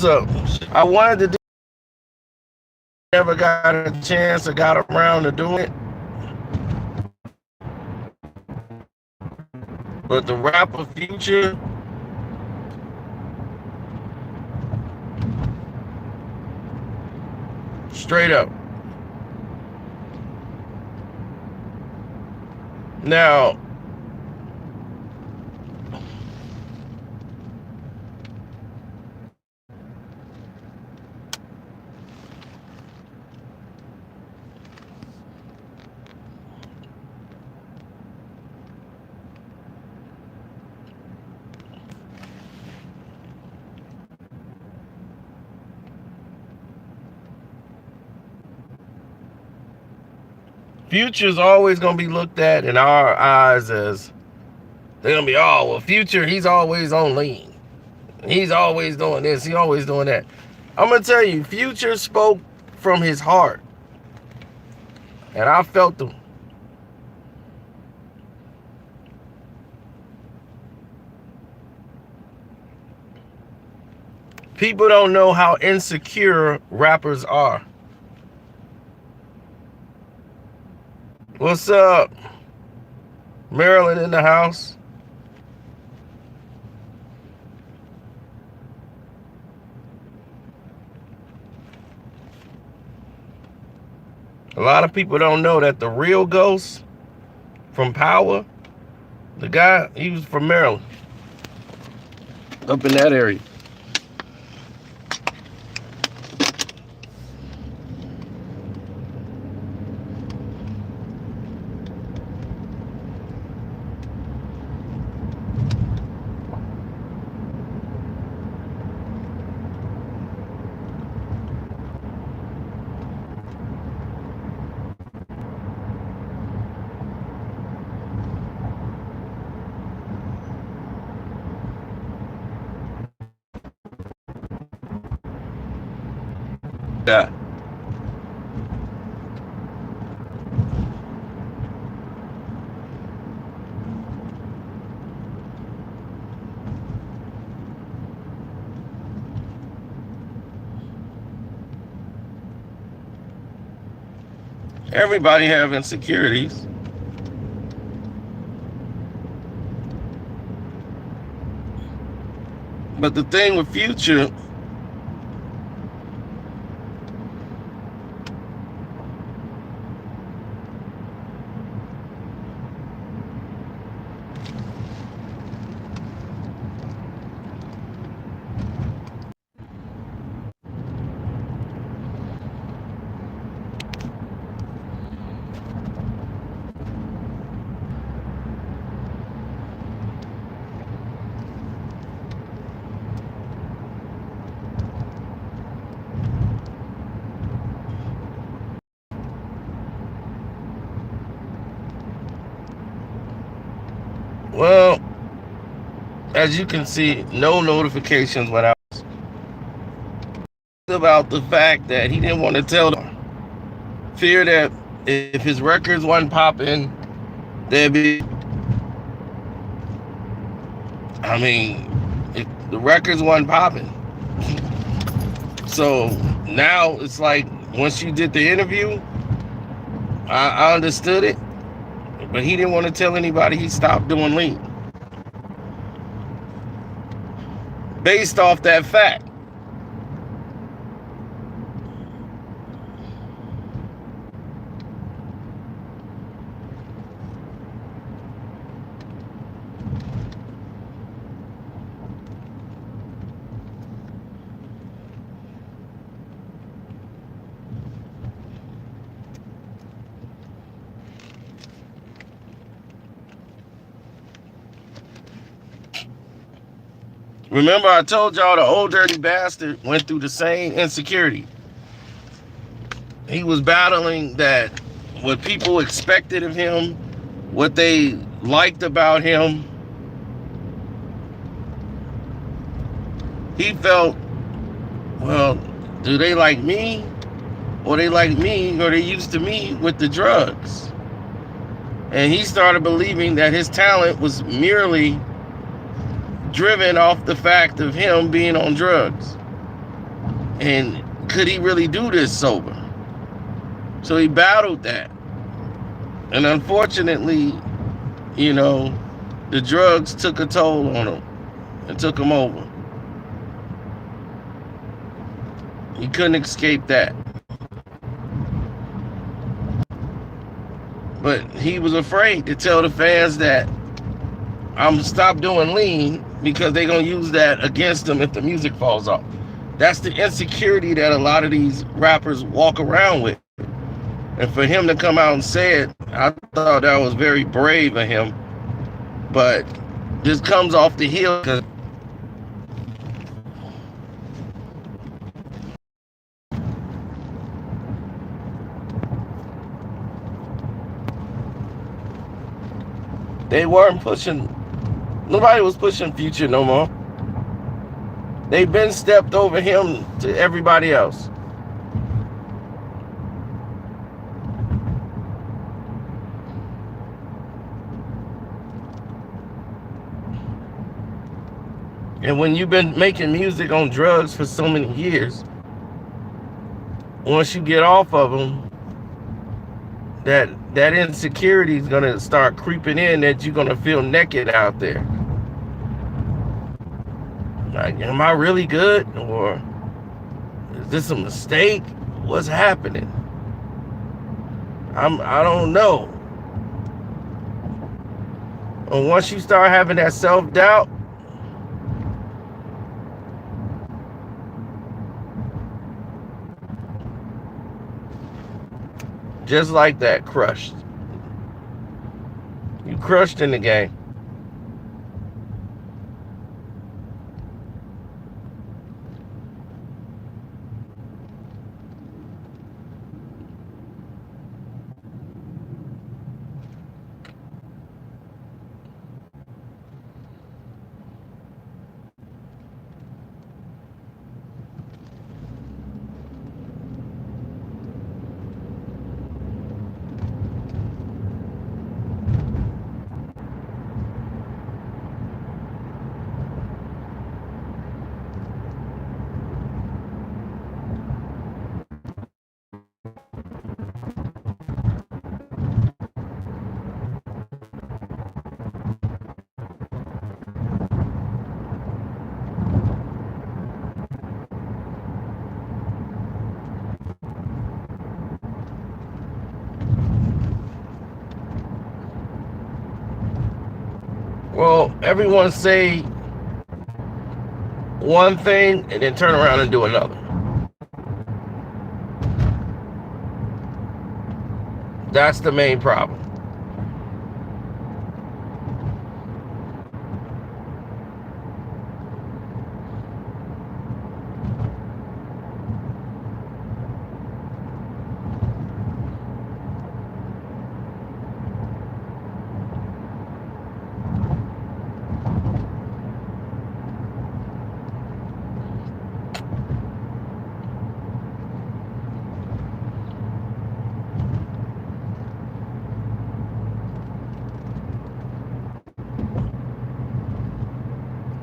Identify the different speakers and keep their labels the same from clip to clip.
Speaker 1: What's up? I wanted to do, never got a chance or got around to doing it. But the rapper Future, straight up. Now, Future's always going to be looked at in our eyes as, they're going to be, oh, well, Future, he's always on lean. He's always doing this. He's always doing that. I'm going to tell you, Future spoke from his heart. And I felt them. People don't know how insecure rappers are. What's up? Maryland in the house. A lot of people don't know that the real Ghost from Power, the guy, he was from Maryland. Up in that area. Yeah. Everybody have insecurities. But the thing with Future, well, as you can see, no notifications went out. About the fact that he didn't want to tell them. Fear that if his records wasn't popping, there'd be, I mean, if the records wasn't popping. So now it's like, once you did the interview, I understood it, but he didn't want to tell anybody he stopped doing lean. Based off that fact. Remember, I told y'all the old dirty bastard went through the same insecurity. He was battling that, what people expected of him, what they liked about him. He felt, well, do they like me? Or they like me, or they used to me with the drugs? And he started believing that his talent was merely driven off the fact of him being on drugs. And could he really do this sober? So he battled that. And unfortunately, you know, the drugs took a toll on him and took him over. He couldn't escape that. But he was afraid to tell the fans that I'm gonna stop doing lean because they're gonna use that against him if the music falls off. That's the insecurity that a lot of these rappers walk around with. And for him to come out and say it, I thought that was very brave of him. But this comes off the heel because they weren't pushing, nobody was pushing Future no more. They've been stepped over him to everybody else. And when you've been making music on drugs for so many years, once you get off of them, that insecurity is going to start creeping in, that you're going to feel naked out there. Like, am I really good? Or is this a mistake? What's happening? I don't know. And once you start having that self-doubt, just like that, crushed. You crushed in the game. Well, everyone say one thing and then turn around and do another. That's the main problem.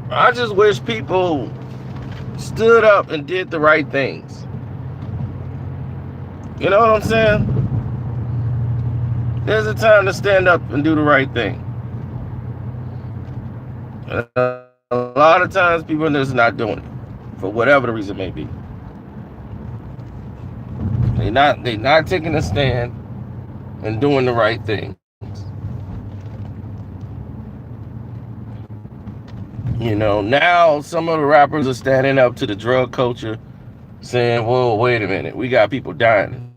Speaker 1: I just wish people stood up and did the right things. You know what I'm saying? There's a time to stand up and do the right thing. A lot of times people are just not doing it for whatever the reason may be. They're not taking a stand and doing the right thing. You know, now some of the rappers are standing up to the drug culture, saying, whoa, wait a minute, we got people dying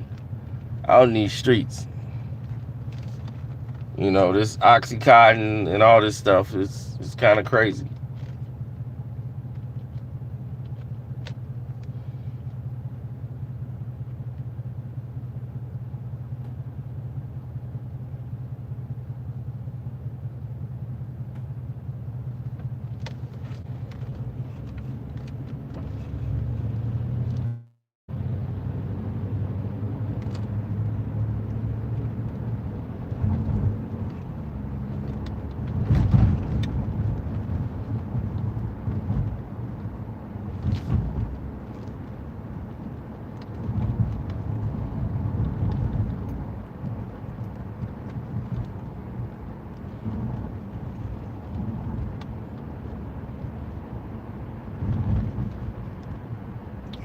Speaker 1: out in these streets. You know, this Oxycontin and all this stuff is kind of crazy.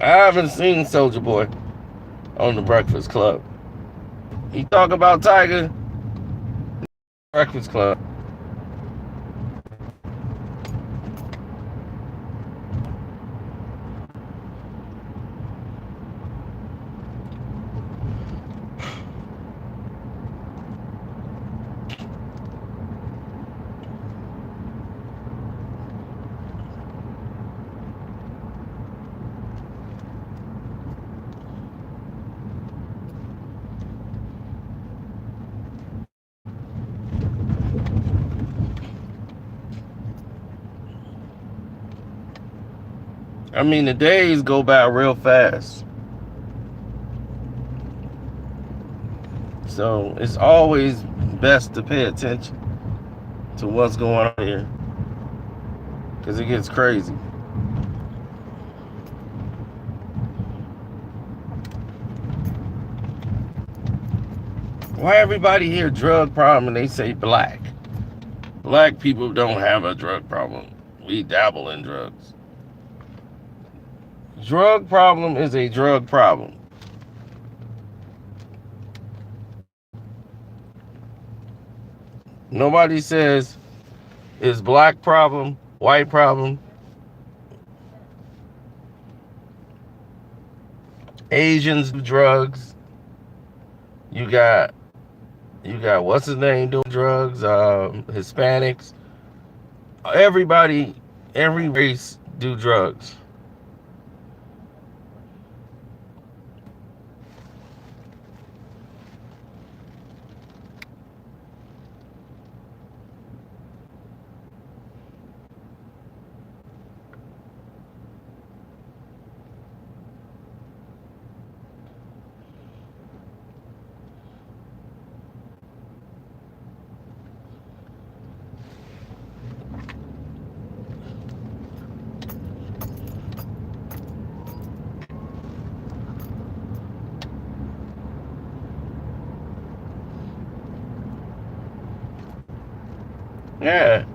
Speaker 1: I haven't seen Soldier Boy on the Breakfast Club. He talk about Tiger, Breakfast Club. I mean, the days go by real fast. So it's always best to pay attention to what's going on here, because it gets crazy. Why everybody hear drug problem and they say black? Black people don't have a drug problem. We dabble in drugs. Drug problem is a drug problem. Nobody says it's black problem, white problem, Asians do drugs. You got what's his name doing drugs? Hispanics. Everybody, every race do drugs. Yeah,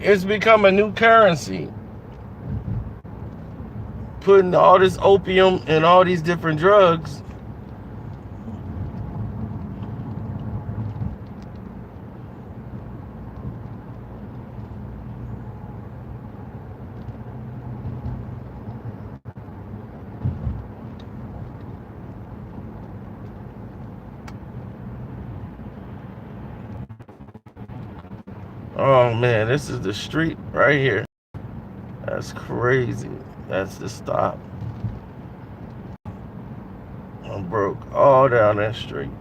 Speaker 1: it's become a new currency. Putting all this opium and all these different drugs. Oh man, this is the street right here. That's crazy. That's the stop. I'm broke all down that street.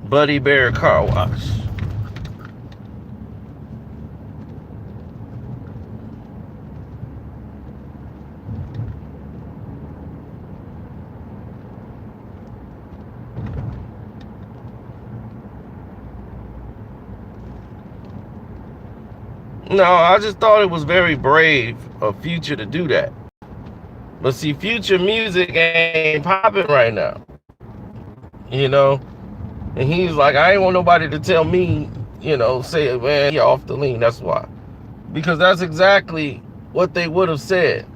Speaker 1: Buddy Bear Car Wash. No, I just thought it was very brave of Future to do that. But see, Future music ain't popping right now. You know? And he's like, I ain't want nobody to tell me, say, man, he off the lean. That's why. Because that's exactly what they would have said.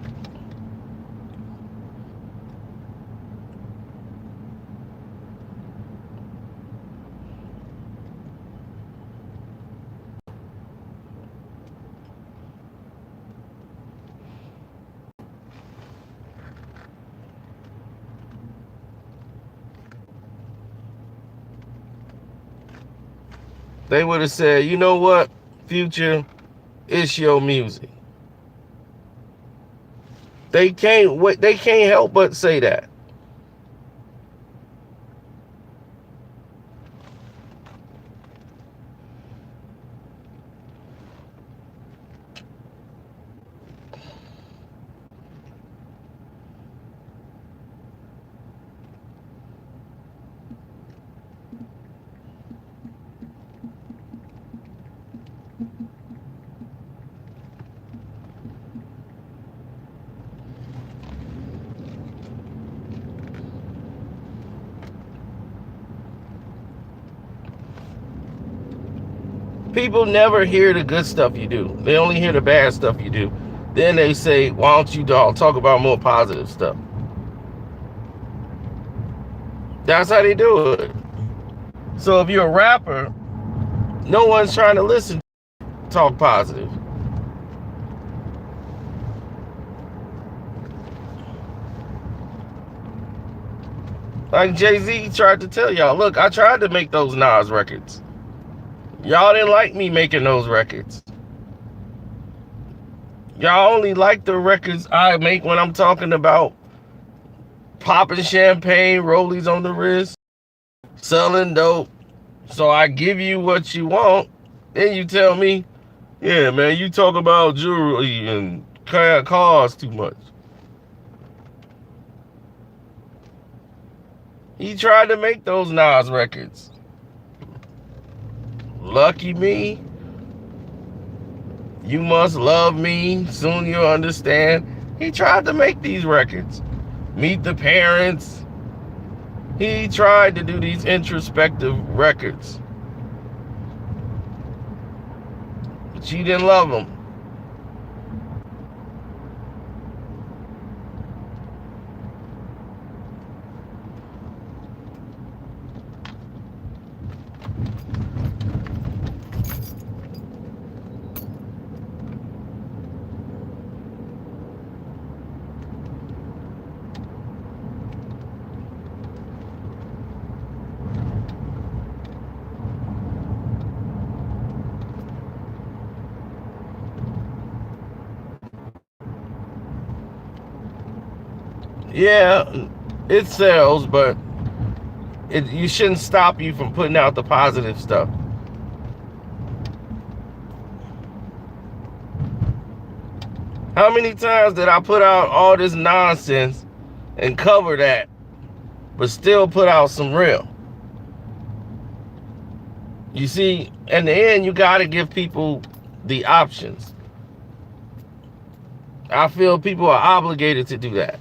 Speaker 1: They would have said, you know what, Future, it's your music. They can't help but say that. People never hear the good stuff you do. They only hear the bad stuff you do. Then they say, why don't you dog talk about more positive stuff? That's how they do it. So if you're a rapper, no one's trying to listen to you talk positive. Like Jay-Z tried to tell y'all, look, I tried to make those Nas records. Y'all didn't like me making those records. Y'all only like the records I make when I'm talking about popping champagne, rollies on the wrist, selling dope. So I give you what you want, then you tell me, yeah, man, you talk about jewelry and cars too much. He tried to make those Nas records. Lucky me. You must love me. Soon you'll understand. He tried to make these records. Meet the Parents. He tried to do these introspective records. But you didn't love him. Yeah, it sells, but you shouldn't stop you from putting out the positive stuff. How many times did I put out all this nonsense and cover that, but still put out some real? You see, in the end, you got to give people the options. I feel people are obligated to do that.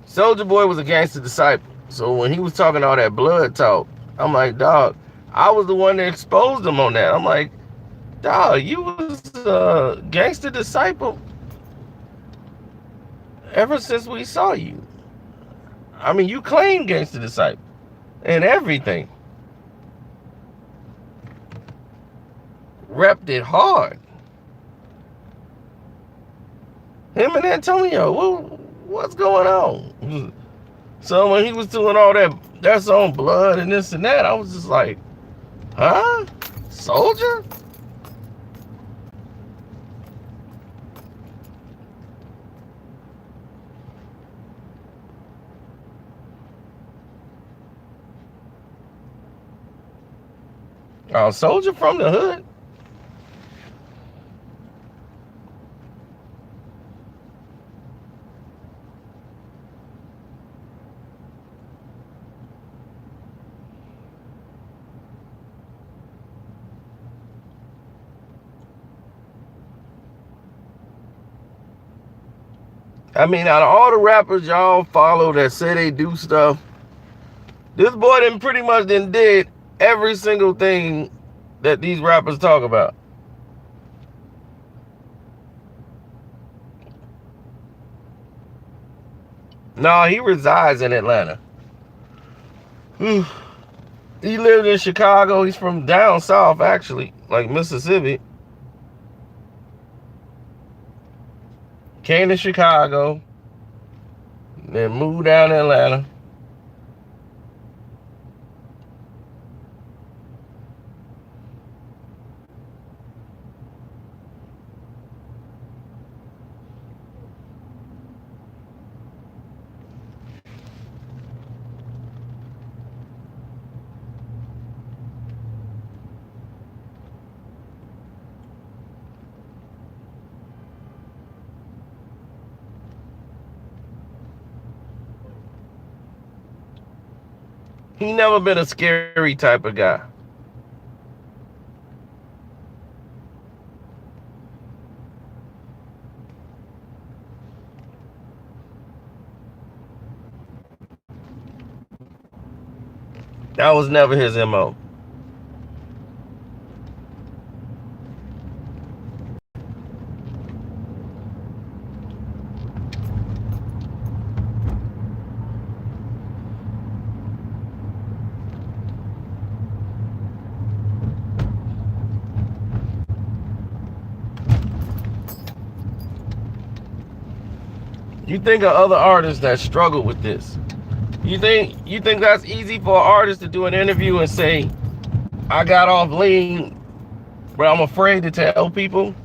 Speaker 1: Soulja Boy was a gangster disciple. So when he was talking all that blood talk, I'm like, dog, I was the one that exposed him on that. I'm like, dog, you was a gangster disciple ever since we saw you. I mean, you claim gangster disciple and everything. Repped it hard. Him and Antonio, what's going on? So when he was doing all that's on blood and this and that, I was just like, huh? Soldier? Oh, Soldier from the hood? I mean, out of all the rappers y'all follow that say they do stuff, this boy pretty much did every single thing that these rappers talk about. No, he resides in Atlanta. He lived in Chicago. He's from down south, actually, like Mississippi. Came to Chicago, Then moved down to Atlanta. He never been a scary type of guy. That was never his MO. You think of other artists that struggle with this. You think that's easy for an artist to do an interview and say, I got off lean, but I'm afraid to tell people,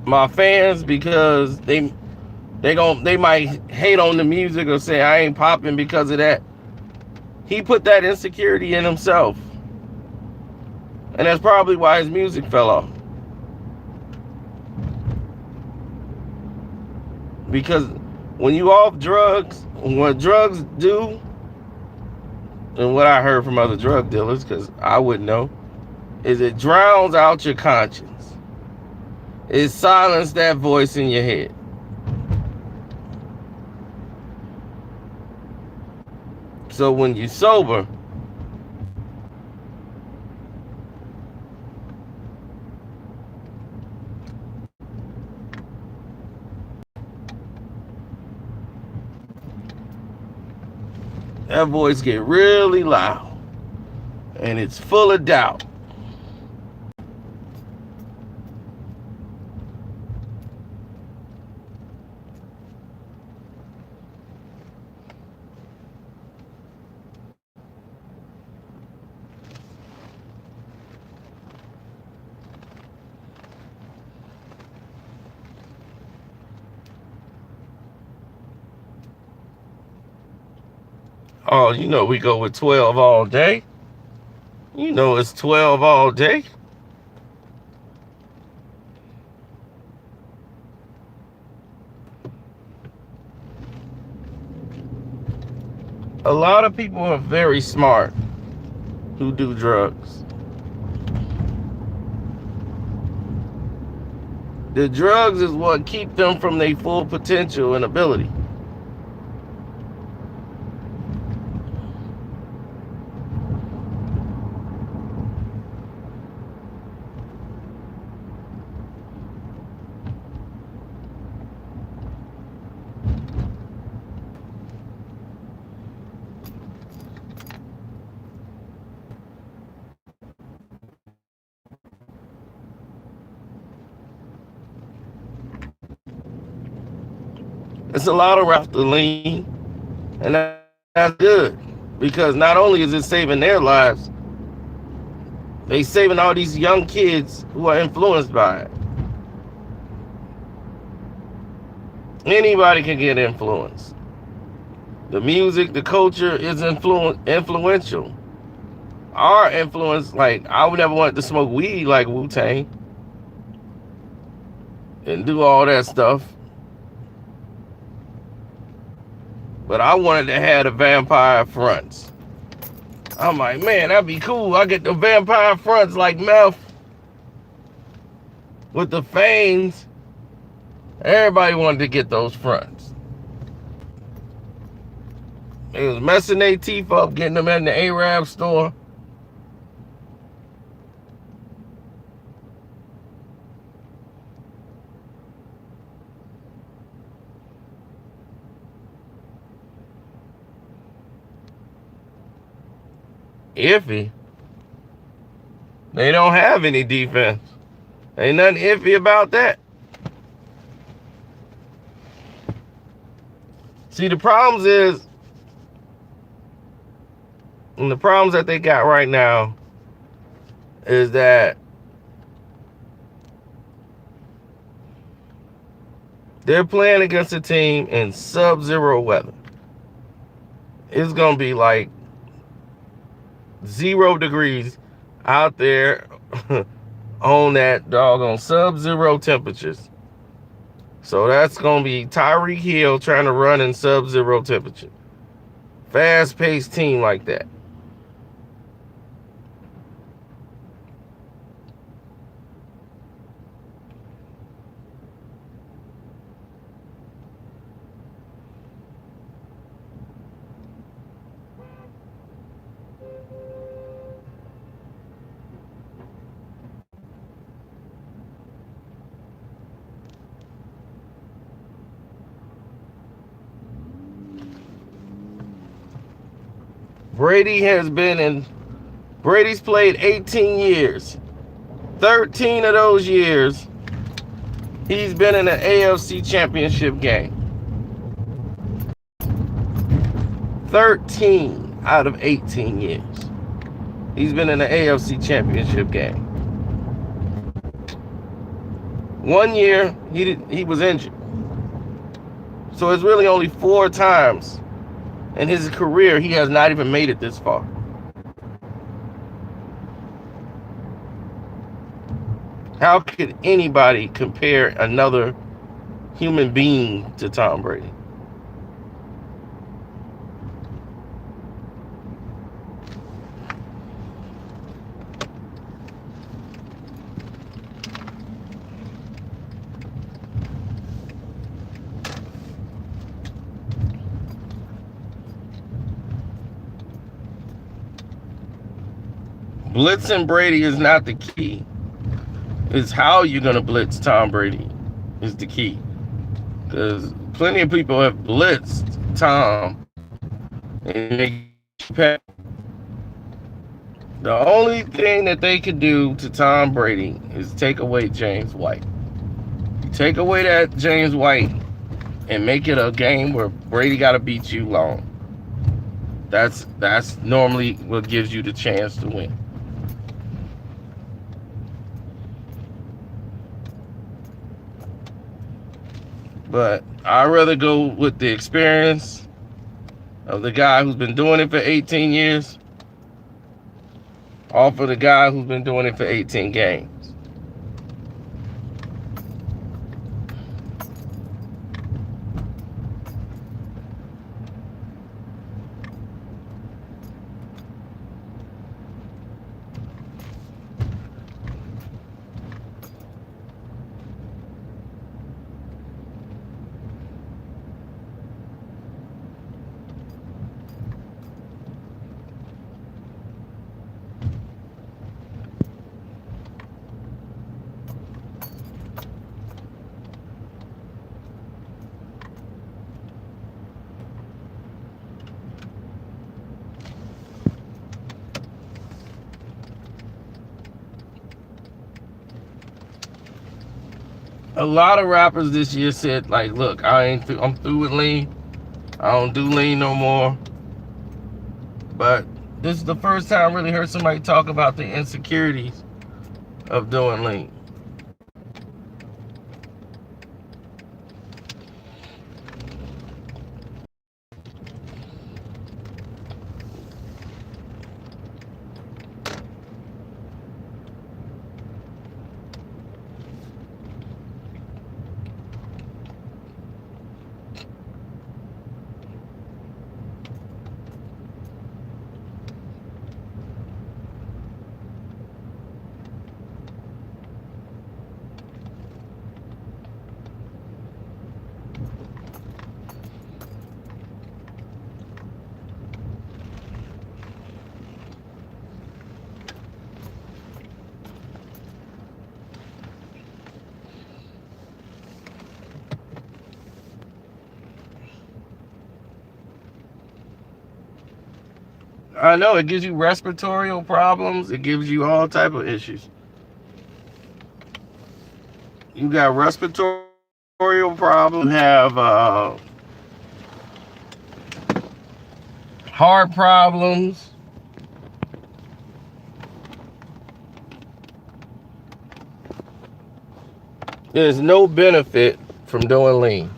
Speaker 1: my fans, because they might hate on the music or say I ain't popping because of that. He put that insecurity in himself. And that's probably why his music fell off. Because when you off drugs, what drugs do, and what I heard from other drug dealers, because I wouldn't know, is it drowns out your conscience. It silences that voice in your head. So when you're sober, that voice get really loud, and it's full of doubt. Oh, you know we go with 12 all day. You know it's 12 all day. A lot of people are very smart who do drugs. The drugs is what keep them from their full potential and ability. It's a lot of rough to lean, and that's good, because not only is it saving their lives, they saving all these young kids who are influenced by it. Anybody can get influenced. The music, the culture is influential. Our influence, like, I would never want to smoke weed like Wu-Tang and do all that stuff. But I wanted to have the vampire fronts. I'm like, man, that'd be cool. I get the vampire fronts like meth with the fangs. Everybody wanted to get those fronts. They was messing their teeth up, getting them in the Arab store. Iffy. They don't have any defense. Ain't nothing iffy about that. See, the problems that they got right now is that they're playing against a team in sub-zero weather. It's going to be like 0 degrees out there on that doggone sub-zero temperatures. So that's going to be Tyreek Hill trying to run in sub-zero temperature. Fast-paced team like that. Brady's played 18 years. 13 of those years, he's been in an AFC championship game. 13 out of 18 years. He's been in an AFC championship game. 1 year, he was injured. So it's really only 4 times in his career he has not even made it this far. How could anybody compare another human being to Tom Brady? Blitzing Brady is not the key. It's how you're going to blitz Tom Brady is the key. Because plenty of people have blitzed Tom and they pay. The only thing that they could do to Tom Brady is take away James White. You take away that James White and make it a game where Brady got to beat you long. That's normally what gives you the chance to win. But I'd rather go with the experience of the guy who's been doing it for 18 years off of the guy who's been doing it for 18 games. A lot of rappers this year said, like, look, I'm through with lean. I don't do lean no more. But this is the first time I really heard somebody talk about the insecurities of doing lean. I know it gives you respiratory problems. It gives you all type of issues. You got respiratory problems. You have heart problems. There's no benefit from doing lean.